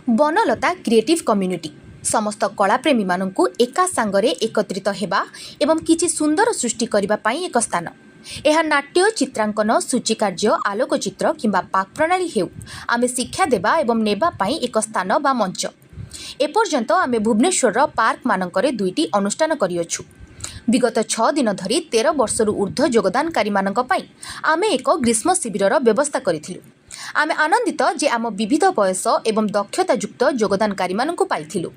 Banalata creative community समस्त कलाप्रेमी मानू एका सांगरे एकत्रित हेबा एवं किछि सुंदर सृष्टि करबा पई एक स्थान। यह नाट्य चित्रांकन सूचीकार्य आलोकचित्र किंबा पाक प्रणाली हेउ आमे शिक्षा देबा एवं नेबा पई एक स्थान बा मंच। एपर्यंत आमे भुवनेश्वर पार्क मानकरे दुईटी अनुष्ठान करियछु। विगत 6 दिन धरी 13 वर्षरू ऊर्ध्व योगदानकारी मानक पई आमे एक ग्रीष्म शिविरर व्यवस्था करिथिलु। आमे आनंदित जे आम विविध बयस एवं दक्षतायुक्त योगदानकारी मानकु पाइथिलु।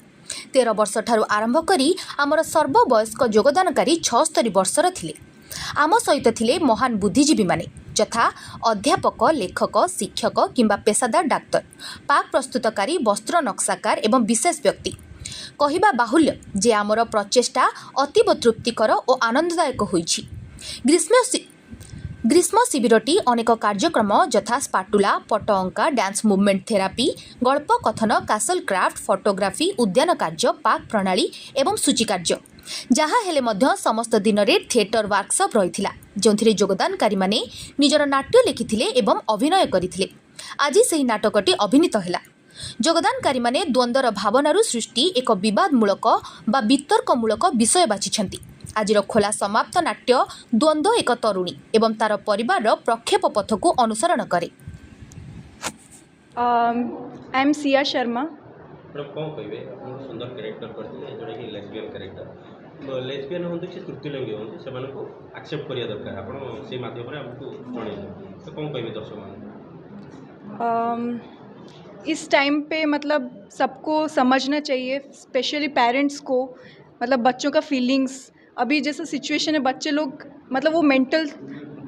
13 वर्ष ठारू आरंभ करी आमर सर्ववयस्क योगदानकारी 76 वर्षर थिले। आम सहित थिले महान बुद्धिजीवी माने यथा अध्यापक, लेखक, शिक्षक किंबा पेशादार डाक्तर, पाक प्रस्तुतकारी, वस्त्र नक्शाकार एवं विशेष व्यक्ति। कहिबा बाहुल्य जे आमर प्रचेष्टा अतीव तृप्तिकर और आनंददायक होइछि। ग्रीष्म शिविरटी अनेक कार्यक्रम यथा स्पाटुला, पट अंका, डांस मुवमेंट थेरापी, गल्प कथन, कासल क्राफ्ट, फोटोग्राफी, उद्यान कार्य, पाक प्रणाली एवं सूचीकार्य जहाँ हेले मध्य समस्त दिन रे थिएटर वर्कशॉप रही जो योगदानकारी माने निजर नाट्य लिखिथिले एवं अभिनय करथिले। आज सही नाटकटी अभिनीत हैला। योगदानकारी माने द्वंद्वर भावनारू सृष्टि एक विवादमूलक बा वितर्कमूलक विषय बाछिछंती। आजिर खोला समाप्त नाट्य द्वंद्व एक तरुणी एवं तार परिवार प्रक्षेप पथ को अनुसरण करे। I am Siya Sharma. Madam कौन कहे सुंदर कैरेक्टर करते जोटा कि लेस्बियन कैरेक्टर लेस्बियन हूँ कि तृतीयलिंगी हूँ से एक्सेप्ट करिया दरकार आप से माध्यम आमको जन तो कौन कहे दर्शक इस टाइम पे मतलब सबको समझना चाहिए, स्पेशली पेरेंट्स को, मतलब बच्चों का फीलिंग्स। अभी जैसा सिचुएशन है बच्चे लोग मतलब वो मेंटल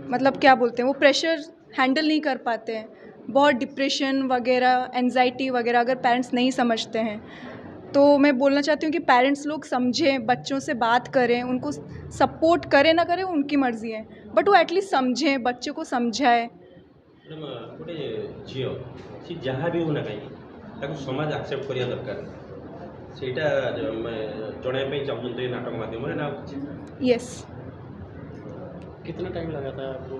मतलब क्या बोलते हैं वो प्रेशर हैंडल नहीं कर पाते हैं, बहुत डिप्रेशन वगैरह, एंजाइटी वगैरह अगर पेरेंट्स नहीं समझते हैं तो मैं बोलना चाहती हूँ कि पेरेंट्स लोग समझें, बच्चों से बात करें, उनको सपोर्ट करें ना करें उनकी मर्जी है, बट वो एटलीस्ट समझें, बच्चे को समझाए। गोटे झील सी जहाँ भी होना कहीं समाज एक्सेप्ट करिया दरकार सेटा जनाई चाहते नाटक माध्यम ना। यस। कितना टाइम लगा था आपको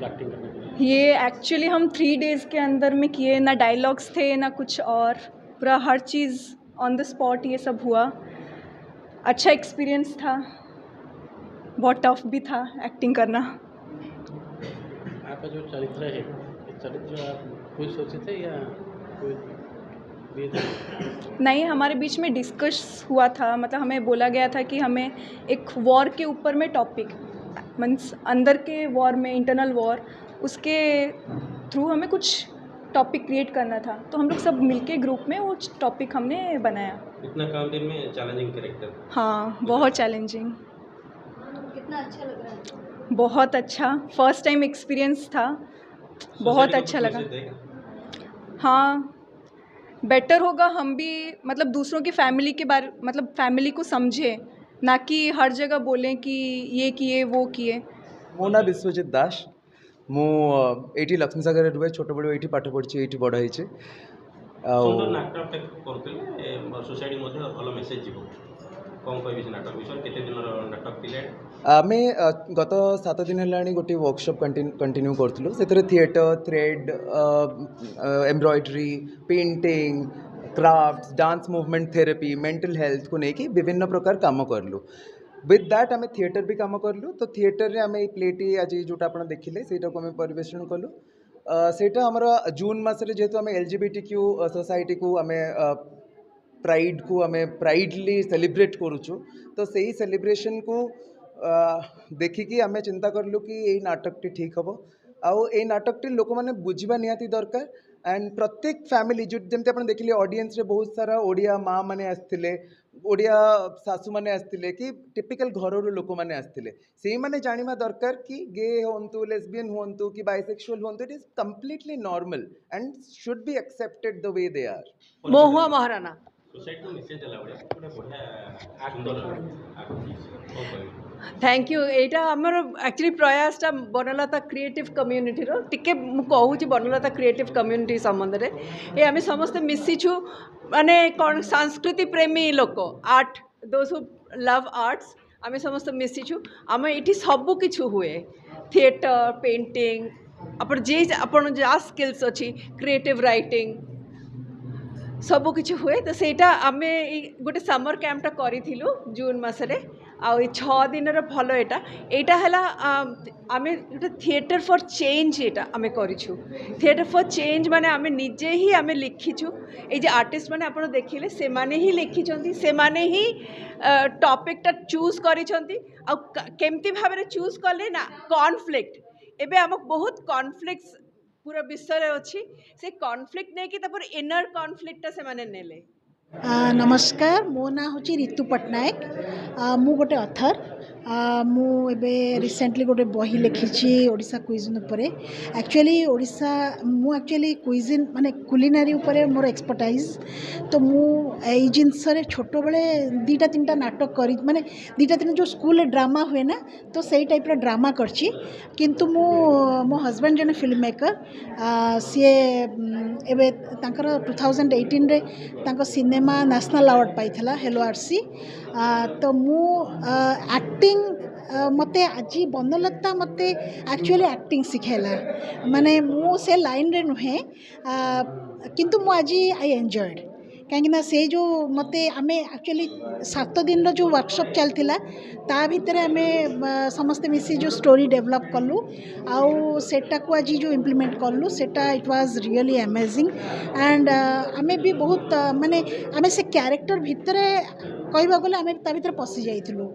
एक्टिंग करने के लिए? ये एक्चुअली हम 3 डेज़ के अंदर में किए, ना डायलॉग्स थे ना कुछ और, पूरा हर चीज़ ऑन द स्पॉट ये सब हुआ। अच्छा एक्सपीरियंस था, बहुत टफ भी था एक्टिंग करना। आपका जो चरित्र है इस चरित्र आप खुद सोचे थे या कोई दिए थे? नहीं, हमारे बीच में डिस्कस हुआ था, मतलब हमें बोला गया था कि हमें एक वॉर के ऊपर में टॉपिक मीन्स अंदर के वॉर में, इंटरनल वॉर, उसके थ्रू हमें कुछ टॉपिक क्रिएट करना था, तो हम लोग सब मिलके ग्रुप में वो टॉपिक हमने बनाया। इतना कम दिन में चैलेंजिंग कैरेक्टर? हाँ, बहुत चैलेंजिंग। कितना अच्छा लग रहा है? बहुत अच्छा, फर्स्ट टाइम एक्सपीरियंस था, बहुत अच्छा लगा। हाँ, बेटर होगा हम भी मतलब दूसरों की फैमिली के बारे मतलब फैमिली को समझे, ना कि हर जगह बोलें कि ये किए वो किए। मो ना विश्वजित दास, मु एटी लक्ष्मीसागर रुहे, छोट बड़े ये पाठ पढ़ी, ये बड़ होती। सुंदर नाटक करते सोसाइटी भल मेसेज जीव कौन कह नाटक विषय केते दिन नाटक थिले? आमे गत 7 दिन है गोटे वर्कशॉप कंटिन्यू करूँ से theatre, thread, embroidery, painting, crafts, dance movement therapy, mental health को लेकिन विभिन्न प्रकार काम करलु। विथ दैट आम थिएटर भी काम करलु। तो थिएटर रे आम प्लेटी आज जोटा आप देखिले से आम परिवेषण कलु। सेटा आमर जून मसरे जेहेतु आम LGBTQ सोसाइटी को आम प्राइड को आम प्राइडली सेलिब्रेट करुचु, तो सही सेलिब्रेशन को देखिकी आम चिंता करलु कि यही नाटकटी ठीक हम आउ ए नाटकटी लोक मैंने बुझा निहाती दरकार। एंड प्रत्येक फैमिली जो जमी आप देखिले ऑडियंस रे बहुत सारा ओडिया माँ मैंने आसते, ओडिया सासू मैंने आसते कि टिपिकल घर लोक मैंने आसते, से मैंने जाना दरकार कि गे हूँ, लेस्बियन हूँ कि बाइसेक्सुअल हूँ, it is completely normal and should be accepted the way they are. Mahua Maharana society message देला बड़े बढ़िया सुंदर। Thank you. एटा हमर एक्चुअली प्रयासटा बनलता क्रिएटिव कम्युनिटी रो टिके मु कहूची बनलता क्रिएटिव कम्युनिटी संबंध रे ए आमे समस्त मिसिछु माने कोन संस्कृति प्रेमी लोक, art, those who love arts, आमे समस्त मिसिछु। आमे इठी सब किछु हुए, थिएटर, पेंटिंग, अपन जे अपन जा स्किल्स अछि, क्रिएटिव राइटिंग, ସବୁ କିଛି ହୁଏ ତ ସେଇଟା ଆମେ ଗୋଟେ ସମର କ୍ୟାମ୍ପଟା କରିଥିଲୁ ଜୁନ୍ ମାସରେ ଆଉ ଏ 6 ଦିନର ଭଲ ଏଇଟା ହେଲା ଆମେ ଗୋଟେ थिएटर फॉर चेंज ଏଇଟା ଆମେ କରିଛୁ थिएटर फॉर चेंज ମାନେ ଆମେ ନିଜେ ହିଁ ଆମେ ଲେଖିଛୁ ଏଇ ଯେ ଆର୍ଟିଷ୍ଟ ମାନେ ଆପଣ ଦେଖିଲେ ସେମାନେ ହିଁ ଲେଖିଛନ୍ତି ସେମାନେ ହିଁ ଟପିକଟା ଚୁଜ୍ କରିଛନ୍ତି ଆଉ କେମିତି ଭାବରେ ଚୁଜ୍ କଲେ ନା କନଫ୍ଲିକ୍ଟ ଏବେ ଆମକୁ ବହୁତ କନଫ୍ଲିକ୍ଟ पूरा विषय अच्छी से कॉन्फ्लिक्ट नहीं कि तापर इनर कॉन्फ्लिक्ट से माने नेले। नमस्कार मो ना हूँ ऋतु पट्टनायक मु गोटे अथर मु एबे रिसेंटली गोटे बही लिखी ओडिशा क्विजिन उपरे एक्चुअली ओडिशा मु एक्चुअली क्विजिन माने कुलिनारी उपरे मोर एक्सपर्टाइज तो मु एई जिनस रे छोट बेले दीटा तीनटा नाटक करी माने दीटा तीन जो स्कूल ड्रामा हुए ना तो सही टाइप रा ड्रामा करची किंतु मु मो हस्बैंड जने फिल्म मेकर सी एबे तांकर 2018 रे तांको सिनेमा नेशनल अवार्ड पाइथला हेलो आरसी तो मु एक्टिंग मते आज बनलता मते एक्चुअली एक्टिंग सिखेला माने मु से लाइन रे नुहे किंतु मु आज आई एंजॉयड कहीं से जो मते आमे एक्चुअली 7 दिन जो वर्कशॉप चलता ता भितर आमे समस्ते मिसी जो स्टोरी डेवलप कलु आउ सेटा को आज जो इम्प्लीमेंट कलु सेटा it was really amazing and आमे भी बहुत माने आमे से कैरेक्टर भितर कहबा गले आमे ता भितर पसि जाइथिलु।